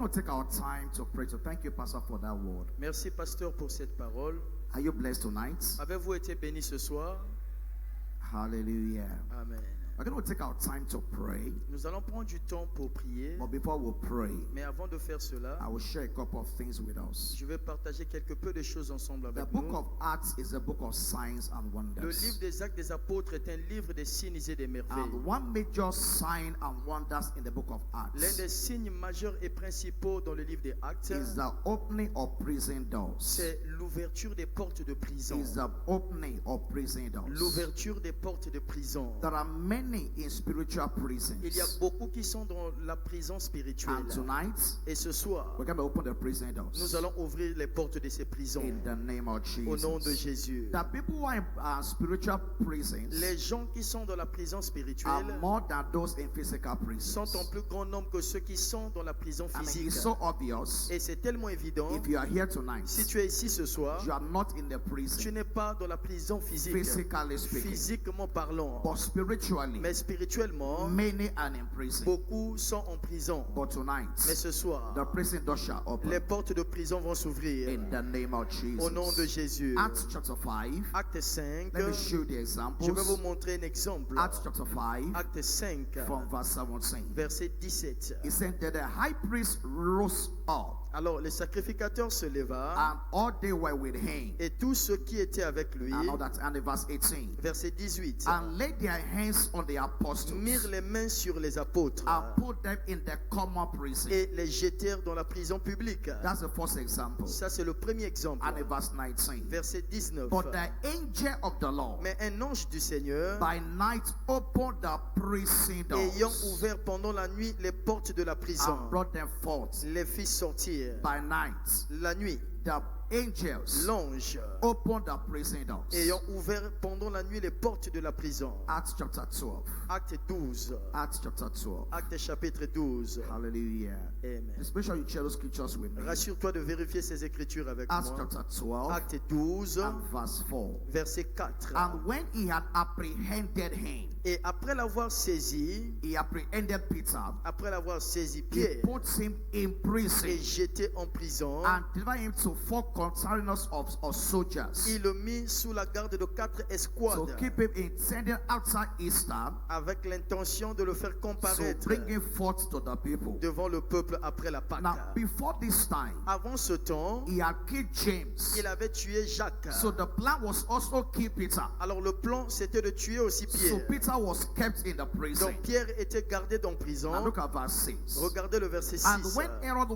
We'll take our time to pray. So thank you, Pastor, for that word. Merci, pasteur, pour cette parole. Are you blessed tonight? Avez-vous été béni ce soir? Hallelujah. Amen. We're going to take our time to pray. Nous allons prendre du temps pour prier. But before we pray, Mais avant de faire cela, I will share a couple of things with us. je vais partager quelque peu de choses ensemble The avec book nous. of Acts is a book of signs and Le wonders. livre des Actes des Apôtres est un livre des signes et des merveilles. And one major sign and wonders in the book of L'un Acts des signes majeurs et principaux dans le livre des Actes, is the opening of prison doors. c'est l'ouverture des portes de prison. Is the opening of prison doors. L'ouverture des portes de prison. There are many in spiritual prisons. Il y a beaucoup qui sont dans la prison spirituelle. And tonight, Et ce soir, we're going to open the prison doors. nous allons ouvrir les portes de ces prisons. In the name of Au nom de Jesus. Jésus. The people who are in spiritual prisons Les gens qui sont dans la prison are spirituelle more than those in physical sont en prisons. plus grand nombre que ceux qui sont dans la prison I mean, physique. it's so obvious. Et c'est tellement évident. If you are here tonight, Si tu es ici ce soir, you are not in the tu prison, n'es pas dans la prison physique. physically speaking. Physiquement parlant. But spiritually, Mais spirituellement, many are in prison. beaucoup sont en prison. But tonight, Mais ce soir, the prison doors shall les open. portes de prison vont s'ouvrir. In the name of Au nom de Jesus. Jésus. Acts chapter 5. Acte 5. Let me show you the Je vais examples. vous montrer un exemple. Acts chapter 5 Acte 5, from verse 17. verset 17. It said that the high priest rose up, Alors, le sacrificateur se leva and all they were with him. et tous ceux qui étaient avec lui, I know that. And in verse 18. verset 18, And laid their hands on the apostles mirent les mains sur les apôtres and put them in the common prison. et les jetèrent dans la prison publique. That's the first example. Ça, c'est le premier exemple. And in verse 19. Verset 19. But the angel of the Lord Mais un ange du Seigneur, by night opened the prison ayant doors ouvert pendant la nuit les portes de la prison, and brought them forth les fit sortir. by night. La nuit, The angels l'ange, opened the prison doors. ayant ouvert pendant la nuit les portes de la prison. Acts chapter 12. Acte 12. Acts chapter 12. Acte chapitre 12. Hallelujah. Amen. Just make sure you share those scriptures with me. Rassure-toi de vérifier ces écritures avec Acts moi. chapter 12 Acte 12, and verse 4. verset 4. And when he had apprehended him, Et après l'avoir saisi, he apprehended Peter, après l'avoir saisi he Pierre put him in prison et jeté en prison, and delivered him to 4 containers of soldiers. il le mit sous la garde de 4 So escouades keep him intended outside Easter, avec l'intention de le faire so comparaître bring him forth to the people. devant le peuple après la Pâque. Now, before this time, Avant ce temps, he had killed James. il avait tué Jacques. So the plan was also kill Peter. Alors le plan, c'était de tuer aussi So Pierre. Peter was kept in the prison. Donc Pierre était gardé dans prison. Now look at verse 6. Regardez le verset 6. And when Herod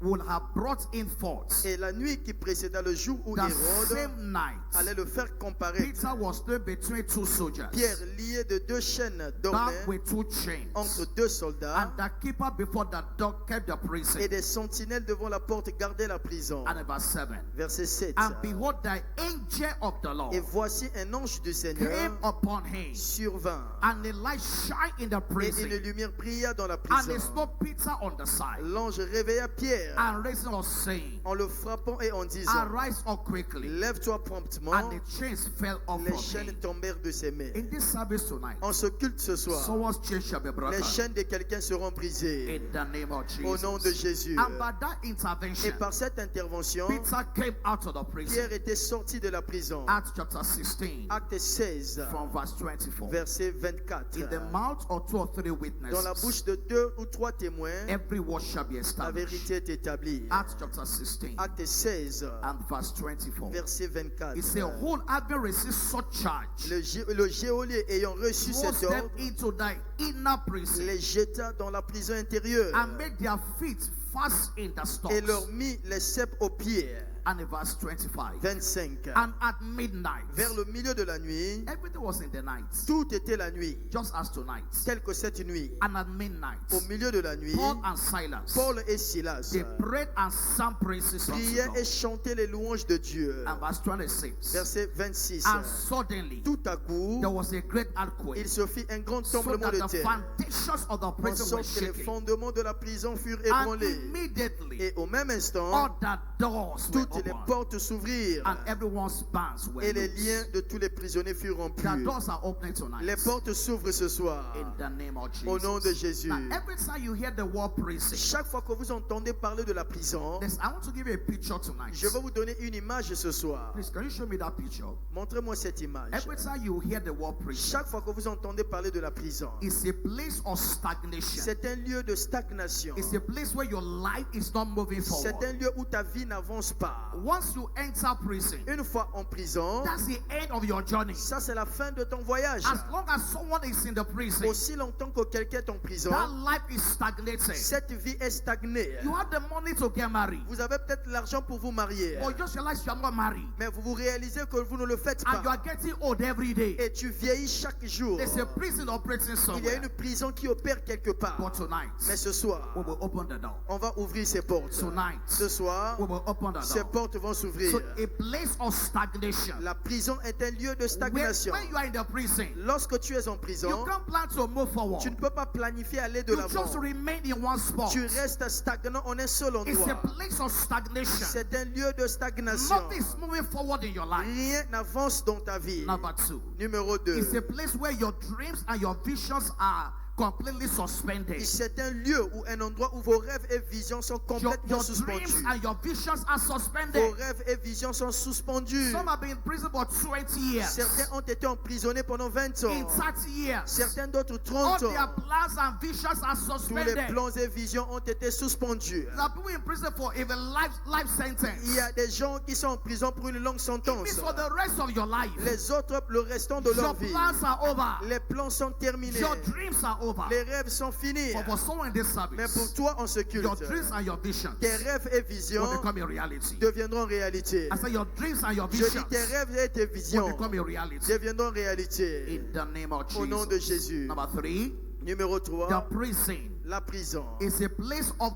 would have brought in forth Et la nuit qui précéda le jour où the Hérode same night, allait le faire comparaître, Peter was still between 2 soldiers, Pierre, lié de 2 chaînes, bound dormait with 2 chains. entre 2 soldats And the keeper before the door kept the prison. et des sentinelles devant la porte gardaient la prison. And in verse 7. Verset 7. And behold, the angel of the Lord Et voici un ange du Seigneur came upon him, survint. and the light shined in the Et prison, une lumière brilla dans la and prison. they smote Peter on the side, L'ange réveilla Pierre and raising us, saying, en le frappant et en disant, Arise up quickly. lève-toi promptement. And the chains fell off Les from chaînes him. tombèrent de ses mains. In this service tonight, En ce culte ce soir, someone's chains shall be les broken. chaînes de quelqu'un seront brisées. In the name of Au nom de Jesus. Jésus. And by that Et intervention, par cette intervention, Peter came out of the prison. Pierre était sorti de la prison. Acts chapter 16, Acte 16, from verse 24. verset 24. In the mouth of 2 or 3 Dans la witnesses, bouche de 2 ou 3 témoins, every word shall be la established. vérité est établie. Acts chapter 16 Acte 16, and verse 24. verset 24. It says, who having received such charge, Le geôlier ayant reçu thrust cet them ordre, into the inner prison les jeta dans la prison intérieure and made their feet fast in the et leur stocks. mit les ceps aux pieds. And in verse 25. 25. And at midnight, Vers le milieu de la nuit, everything was in the night, tout était la nuit, just as tonight. telle que cette nuit. And at midnight, Au milieu de la nuit, Paul and Silas, Paul et Silas they prayed and sang praises unto priaient et God. chantaient les louanges de Dieu. And verse 26. Verset 26. And suddenly, Tout à coup, there was a great il earthquake, se fit un grand so tremblement that de the terre, foundations of the en prison were sorte que les shaking. fondements de la prison furent And ébranlés. immediately, Et au même instant, all the doors were toutes toutes les opened, portes s'ouvrirent and everyone's bands were et les loosed. liens de tous les prisonniers furent rompus. The doors are opening tonight. Les portes s'ouvrent ce soir In the name of Jesus. au nom de Jésus. Now, every time you hear the word prison, Chaque fois que vous entendez parler de la prison, I want to give you a picture tonight. je vais vous donner une image ce soir. Please, can you show me that picture? Montrez-moi cette image. Every time you hear the word prison, Chaque fois que vous entendez parler de la prison, it's a place of stagnation. c'est un lieu de stagnation. It's a place where your life is not moving C'est un forward. lieu où ta vie n'avance pas. Once you enter prison, Une fois en prison, that's the end of your journey. ça c'est la fin de ton voyage. As long as someone is in the prison, Aussi longtemps que quelqu'un est en prison, that life is stagnated. cette vie est stagnée. You have the money to get married, Vous avez peut-être l'argent pour vous marier, but you just realize you are not married, mais vous réalisez que vous ne le faites and you pas. are getting old every day. Et tu vieillis chaque jour. There's a prison operating Il y a somewhere. une prison qui opère quelque part. But tonight, Mais ce soir, we will open the door. on va ouvrir ces portes. Tonight, Ce soir, we will open the ces door. portes vont s'ouvrir. So a place of stagnation. La prison est un lieu de When stagnation. you are in the prison, Lorsque tu es en you prison, can't plan to move forward. tu ne peux pas planifier aller de You l'avant. just remain in one spot. Tu restes stagnant en un seul It's a endroit. place of stagnation. C'est un lieu de stagnation. Nothing is moving forward in your life. Rien n'avance dans ta vie. Number two, Numéro it's 2. a place where your dreams and your visions are completely suspended. C'est un lieu ou un endroit où vos rêves et visions sont complètement Your suspendus. dreams and your visions are Vos suspended. rêves et visions sont suspendus. Some have been in prison for 20 years, Certains ont été emprisonnés pendant 20 in ans. 30 years. Certains d'autres All 30 their ans. plans and visions are Tous les suspended. plans et visions ont été suspendus. There are people in prison for even life sentence. Il y a des gens qui sont en prison pour une longue It sentence. means for the rest of your life, Les autres, le restant de your leur vie. plans are over. Les plans sont terminés. Your dreams are over. Les rêves sont finis. But for someone in this Mais service, pour toi, en ce culte, your dreams and your visions tes rêves et visions will become a reality. deviendront réalité. I say your dreams and your Je dis visions tes rêves et tes will visions become a reality. deviendront réalité. In the name of Au nom de Jesus. Jésus. Number 3, Numéro the 3, prison la prison. is a place of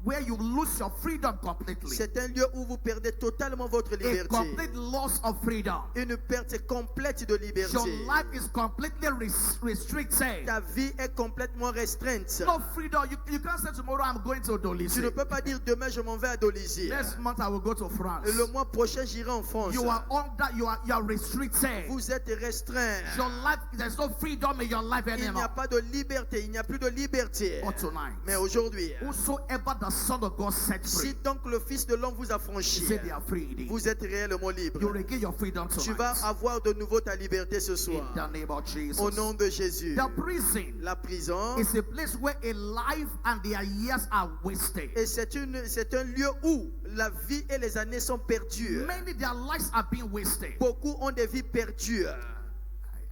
where you lose your freedom completely. C'est un lieu où vous perdez totalement votre A liberté. complete loss of freedom. Une perte complète de liberté. Your life is completely restricted. Ta vie est complètement restreinte. No freedom. You can't say tomorrow I'm going to Tu ne Dolisi. peux pas dire demain je m'en vais à Dolisie. Next month I will go to France. Le mois prochain j'irai en France. You are under. You are restricted. Vous êtes restreint. Your life. There's no freedom in your life Il n'y anymore. a pas de liberté. Il n'y a plus de liberté. But tonight, Mais aujourd'hui, whosoever the Son of God set free, si donc le Fils de l'homme vous a he franchi, said they are free indeed. vous êtes réellement libre. You regain your freedom Tu tonight. vas avoir de nouveau ta liberté ce In soir. the name of Jesus. Au nom de Jésus. The prison La prison, is a place where a life and their years are wasted. et c'est un lieu où la vie et les années sont perdues. Many their lives are being wasted. Beaucoup ont des vies perdues.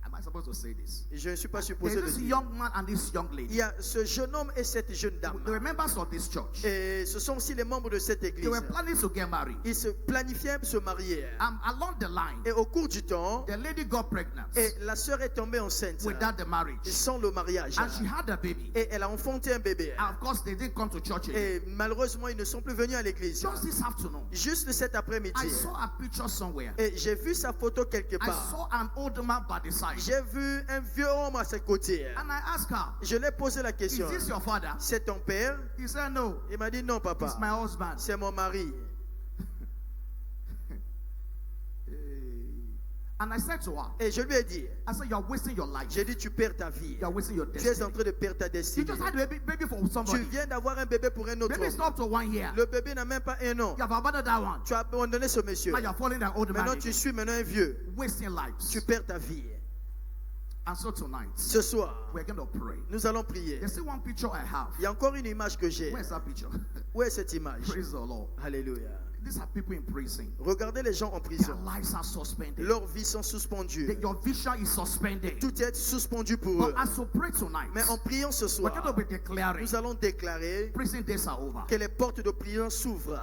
Am I supposed to say this? Je ne suis pas There's supposé le this dire. young man and this young Il lady. y a ce jeune homme et cette jeune dame. They were members of this church. Et ce sont aussi les membres de cette They église. were planning to get married. Ils se planifiaient se marier. Along the line, Et au cours du temps, the lady got pregnant et la sœur est tombée enceinte without the marriage. sans le mariage. And she had a baby. Et elle a enfanté un bébé. And of course, they didn't come to church again. Et malheureusement, ils ne sont plus venus à l'église. Just this afternoon, Juste cet I après-midi. saw a picture somewhere. Et j'ai vu sa photo quelque I part. saw an old man by the side. J'ai vu un vieux homme à ses côtés. And I asked her, Je lui ai posé la is question. this your father? C'est ton père? He said, no, Il m'a dit non, it's papa. my husband. C'est mon mari. And I said to her, Et je lui ai dit, I said, you're wasting your life. j'ai dit, tu perds ta vie. You're wasting your Tu es destiny. en train de perdre ta You destinée. just had a baby for Tu somebody. viens d'avoir un bébé pour un autre Baby is homme. not up to 1 year. Le bébé n'a même pas un an. You have abandoned that one. Tu as abandonné ce monsieur. Now you're following an old man. Maintenant, tu again. suis maintenant un vieux. Wasting lives. Tu perds ta vie. And so tonight, Ce soir, we're going to pray. nous allons prier. There's still one picture I have. Il y a encore une image que j'ai. Where's that picture? Où est cette image? Praise the Lord. Alléluia. These are people in prison. Regardez les gens en Their prison. lives are suspended. Leurs vies sont suspendues. Your vision is suspended. Tout est suspendu pour But eux. as we pray tonight, Mais en priant ce we're soir, going to be declaring nous allons déclarer prison days are over. que les portes de prison s'ouvrent.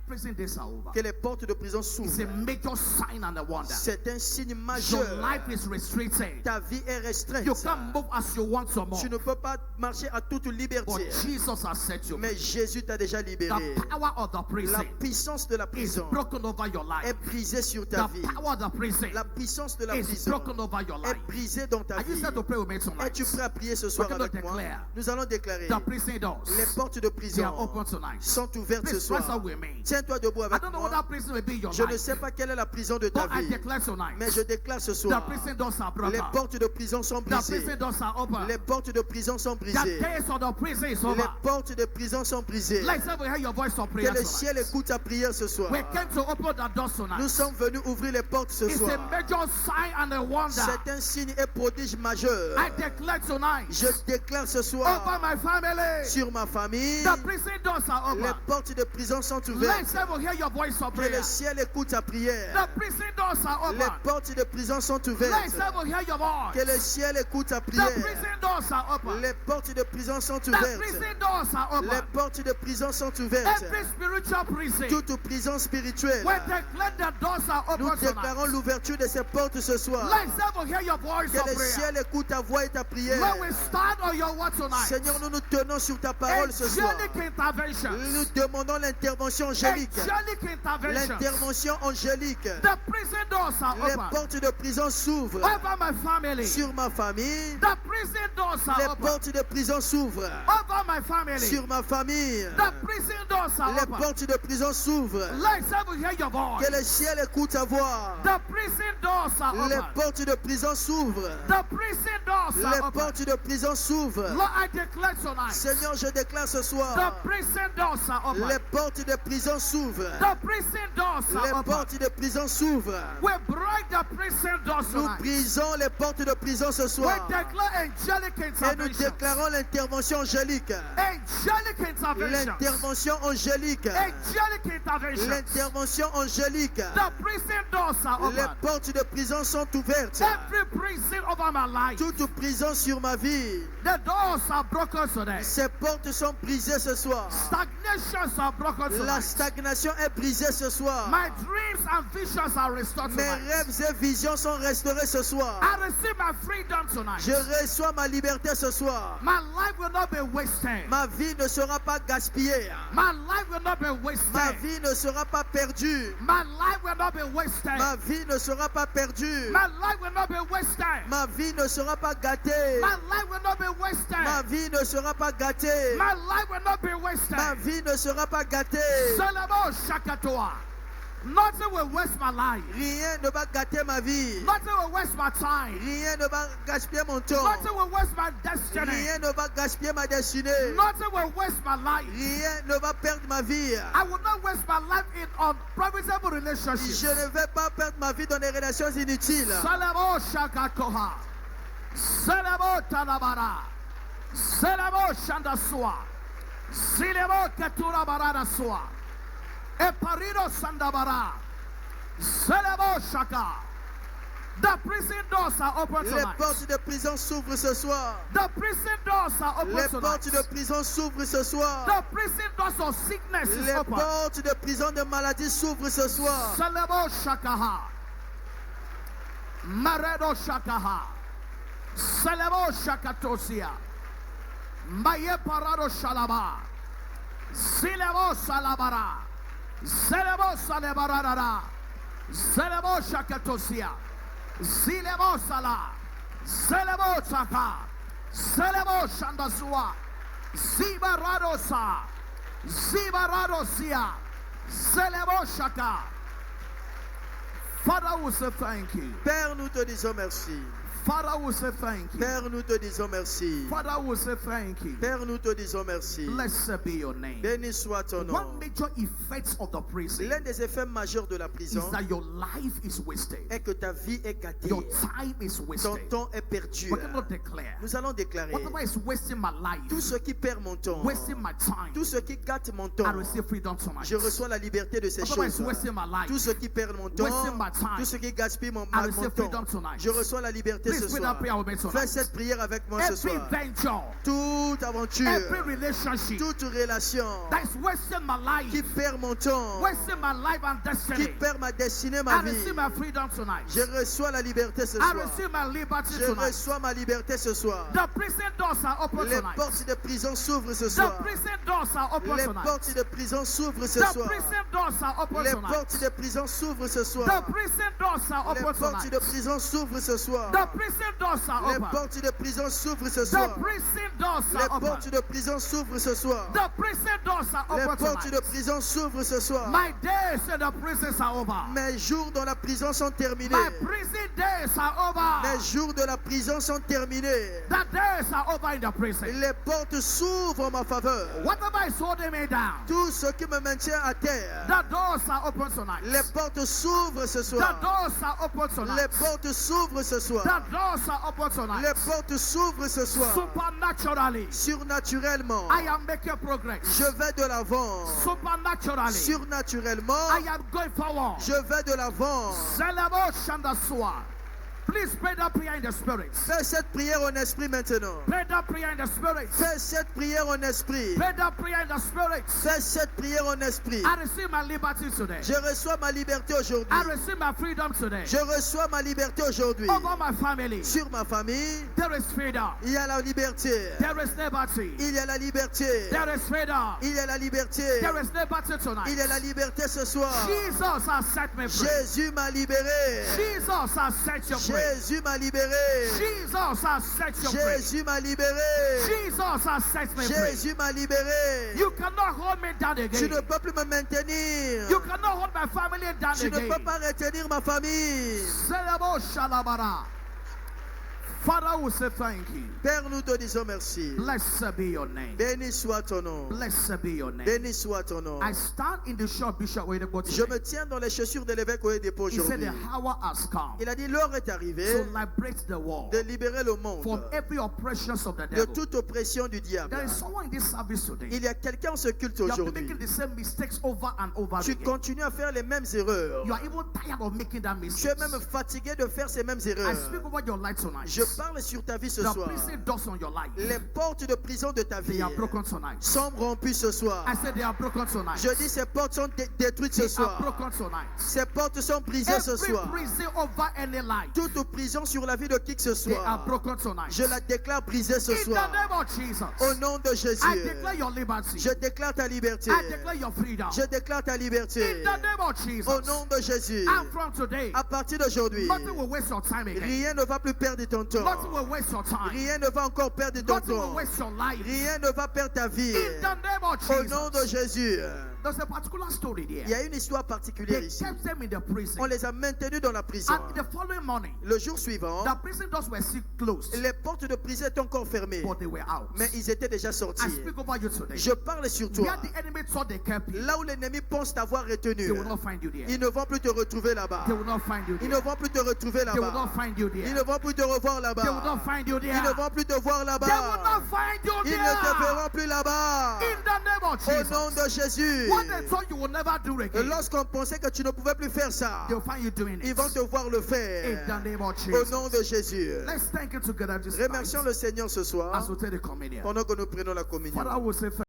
Prison days are over. Que les portes de prison It's a s'ouvrent. major sign and a wonder. C'est un signe Your majeur. life is restricted. Ta vie est restreinte. You can't move as you want some more. Tu ne peux pas marcher à toute But liberté. Jesus has set you free. Mais Jésus t'a déjà libéré. The power of the La prison puissance de la is prison broken over your est life. brisée sur ta The vie. power of the prison La puissance de la is prison broken over your life. est brisée dans ta Are you vie. set to pray with me Es-tu tonight? prêt à prier ce soir We're going to avec moi? declare Nous allons déclarer The prison doors, les portes de they prison are open tonight. sont ouvertes ce Please rise soir. up with me. Tiens Tiens-toi debout I avec don't know what moi. that prison will be in your Je ne life. sais pas quelle est la prison de ta But I vie. declare tonight, Mais je déclare ce the soir, prison doors are les broken. portes de prison sont The brisées. prison doors are open. Les portes de prison sont The brisées. days of the prison is Les over. portes de prison sont brisées. Let's say we hear your voice of Que prayer le ciel tonight. écoute ta prière ce soir. We came to open the doors tonight. Nous sommes venus ouvrir les portes ce It's soir. a major sign and a wonder. C'est un signe et prodige majeur. I declare tonight, Je déclare ce over soir my family, sur ma famille, the prison doors are les open. portes de prison sont Let's ouvertes. say we hear your voice of Que prayer. le ciel écoute ta prière. The prison doors are Les open. portes de prison sont Let's ouvertes. say we hear your voice. Que le ciel écoute ta The prière. prison doors are open. Les portes de prison sont The ouvertes. prison doors are Les open. portes de prison sont ouvertes. Every spiritual prison. Toute prison spirituelle. We declare the doors are Nous open déclarons tonight. l'ouverture de ces portes ce soir. Let's say we hear your voice Que of le prayer. ciel écoute ta voix et ta prière. When we stand on your word tonight, Seigneur, nous nous tenons sur ta parole ce soir. angelic interventions. Nous demandons l'intervention angélique. Angelic interventions. L'intervention angélique. The prison doors are Les open. portes de prison s'ouvrent Over my family. sur ma famille. The prison doors Les are open. portes de prison s'ouvrent Over my family. sur ma famille. The prison doors are Les open. portes de prison s'ouvrent. Let's say we hear your voice. Que le ciel écoute ta voix. The prison doors are Les open. portes de prison s'ouvrent. The prison doors Les are open. portes de prison s'ouvrent. Lord, I declare tonight. Seigneur, je déclare ce The soir. prison doors are open. Les portes de prison s'ouvrent. The prison doors Les are open. portes de prison s'ouvrent. We break the prison doors Nous tonight. brisons les portes de prison ce We soir. declare angelic Et nous intervention. déclarons l'intervention angélique. Angelic intervention. L'intervention angélique. Angelic intervention. L'intervention angélique. The prison doors are Les open. portes de prison sont ouvertes. Every prison over my life. Toute prison sur ma vie. The doors are broken today. Ces portes sont brisées ce soir. Stagnations are broken La tonight. stagnation est brisée ce soir. My dreams and visions are restored Mes tonight. rêves et visions sont restaurés ce soir. I receive my freedom tonight. Je reçois ma liberté ce soir. My life will not be wasted. Ma vie ne sera pas gaspillée. My life will not be Ma wasted. vie ne sera pas perdue. My life will not be wasted. Ma vie ne sera pas perdue. My life will not be wasted. Ma vie ne sera pas gâtée. My life will not be Ma wasted. vie ne sera pas gâtée. My life will not be wasted. Ma vie ne sera pas gâtée. Salamo Shakatoa. Nothing will waste my life. Rien ne va gâter ma vie. Nothing will waste my time. Rien ne va gaspiller mon temps. Nothing will waste my destiny. Rien ne va gaspiller ma destinée. Nothing will waste my life. Rien ne va perdre ma vie. I will not waste my life in unprofitable relationships. Je ne vais pas perdre ma vie dans des relations inutiles. Salamo Shakatoha. Salamo Tanabara. Salamo Shandasua. Silemo Katura Barada Sua. Eparido Sandabara. Salamo Shaka. The prison doors are open Les tonight. portes de prison s'ouvrent ce soir. The prison doors are open Les tonight. portes de prison s'ouvrent ce soir. The prison doors of sickness is Les open. portes de prison de maladie s'ouvrent ce soir. Salamo Shakaha. Maredo Shakaha. Salamo Shakatosia. Maye Parado Shalaba. Silemo Salabara. Selemo Salebarada. Selemo Shakatosia. Silemo Sala. Selemo Saka. Selemo Shandasua. Zibaradosa. Zibaradosia. Selemo Shaka. Father, we say thank you. Père, nous te disons merci. Father, we say thank you. Père, nous te disons merci. Father, we say thank you. Père, nous te disons merci. Blessed be your name. Béni soit ton nom. One major effect of the prison L'un des effets majeurs de la is prison that your life is wasted. est que ta vie est gâtée. Your time is Ton wasted. temps est perdu. We're going to declare Nous allons déclarer whatever is wasting my life, tout ce qui perd mon temps, wasting my time, tout ce qui gâte mon I temps, receive freedom tonight. je reçois la liberté de ces Whatever is choses. wasting my life, Tout ce qui perd mon temps, wasting my time, tout ce qui gaspille mon I receive temps, freedom tonight. je reçois la liberté Please ce pray that soir. prayer with me Fais tonight. cette prière avec moi ce Every soir. venture, Toute aventure, every relationship toute relation that is wasting my life, qui perd mon temps, wasting my life and qui destiny, perd ma destinée, I ma vie, receive my freedom tonight. je reçois la liberté ce I soir. receive my liberty Je tonight. reçois ma liberté ce soir. The prison doors are open Les tonight. portes de prison s'ouvrent ce The soir. prison doors are open Les tonight. portes de prison s'ouvrent ce The soir. prison doors are open Les tonight. portes de prison s'ouvrent ce The soir. prison doors are Les open portes tonight. de prison s'ouvrent ce soir. The prison doors are Les open. portes de prison s'ouvrent ce The soir. prison doors Les are portes open. de prison s'ouvrent ce soir. The prison doors are Les open portes de tonight. prison s'ouvrent ce soir. My days in the prisons are over. Mes jours dans la prison sont terminés. My prison days are over. Les jours de la prison sont terminés. The days are over in the prison. Les portes s'ouvrent en ma faveur. Whatever is holding me down, Tout ce qui me maintient à terre. the doors are open tonight. Les portes s'ouvrent ce The soir. doors are open Les tonight. portes s'ouvrent ce soir. The doors are open tonight. Les portes s'ouvrent ce soir. Supernaturally, Surnaturellement, I am making progress. je vais de l'avant. Supernaturally, Surnaturellement, I am going forward. je vais de l'avant. Zelebo Shandasua. Please pray that prayer in the spirit. Fais cette prière en esprit maintenant. Pray that prayer in the spirit. Fais cette prière en esprit. Pray that prayer in the spirit. Fais cette prière en esprit. I receive my liberty today. Je reçois ma liberté aujourd'hui. I receive my freedom today. Je reçois ma liberté aujourd'hui. Over my family, Sur ma famille, there is freedom. il y a la liberté. There is liberty. Il y a la liberté. There is freedom. Il y a la liberté. There is liberty tonight. Il y a la liberté ce soir. Jesus has set me free. Jésus m'a libéré. Jesus has set you free. Jésus m'a libéré. Jesus has set you free. Jésus m'a libéré. Jesus has set me free. Jésus m'a libéré. You cannot hold me down Tu again. ne peux plus me maintenir. You cannot hold my family down Tu ne again. peux pas retenir ma famille. Zelebo Shalabara. Father, we say thank you. Père, nous te disons merci. Blessed be your name. Béni soit ton nom. Blessed be your name. Béni soit ton nom. I stand in the shop Bishop Oyedepo Je today. me tiens dans les chaussures de l'évêque Oyedepo He said aujourd'hui. the hour has come Il a dit l'heure est to arrivée liberate the world de libérer le monde from every oppression of the de devil. toute oppression du diable. There is someone in this service today. Il y a quelqu'un en ce culte You are aujourd'hui. making the same mistakes over and over Tu again. continues à faire les mêmes erreurs. You are even tired of making that Tu mistake. es même fatigué de faire ces mêmes I erreurs. speak over your life tonight. Je parle sur ta vie ce The soir. prison doors on your life, Les portes de prison de ta they vie are broken tonight. sont rompues ce soir. I said they are broken tonight. Je dis ces portes sont détruites ce They are soir. broken tonight. Ces portes sont brisées ce Every soir. prison over any life, Toute prison sur la vie de qui que ce they are soit, broken tonight. je la déclare brisée ce In the soir. name of Jesus, Au nom de I Jésus, declare your liberty. je déclare ta liberté. I declare your freedom. Je déclare ta liberté. In the name of Jesus, Au nom de Jésus, and from today, à partir d'aujourd'hui, nothing will waste your time again. rien ne va plus perdre ton Nothing temps. will waste your time. Rien ne va encore perdre ton Nothing will temps. waste your life. Rien ne va perdre ta vie. In the name of Au nom de Jesus, Jésus. there's a particular story Il y there. a une histoire particulière They ici. kept them in the On prison, les a maintenus dans la prison. and the following morning, Le jour suivant, the prison doors were still closed, les portes de prison étaient encore fermées. but they were out. Mais ils étaient déjà I sortis. speak over you today. Je parle sur toi. Where the enemy thought they kept you, Là où l'ennemi pense t'avoir retenu, they will not find you there. ils ne vont plus te retrouver là-bas. They will not find you Ils there. ne vont plus te retrouver They will là-bas. not find you Ils there. ne vont plus te revoir They will not là-bas. find you there. Ils ne vont plus te voir They will là-bas. not find you Ils ne te there. verront plus là-bas. In the name of Au Jesus. nom de Jésus. What they thought you will never do Et again, lorsqu'on pensait que tu ne pouvais plus faire ça, they'll find you doing ils it. vont te voir le In faire. the name of Au Jesus. nom de Jésus. Let's thank you together this Remercions night le Seigneur ce soir as we take the communion. pendant que nous prenons la communion. Father, I will say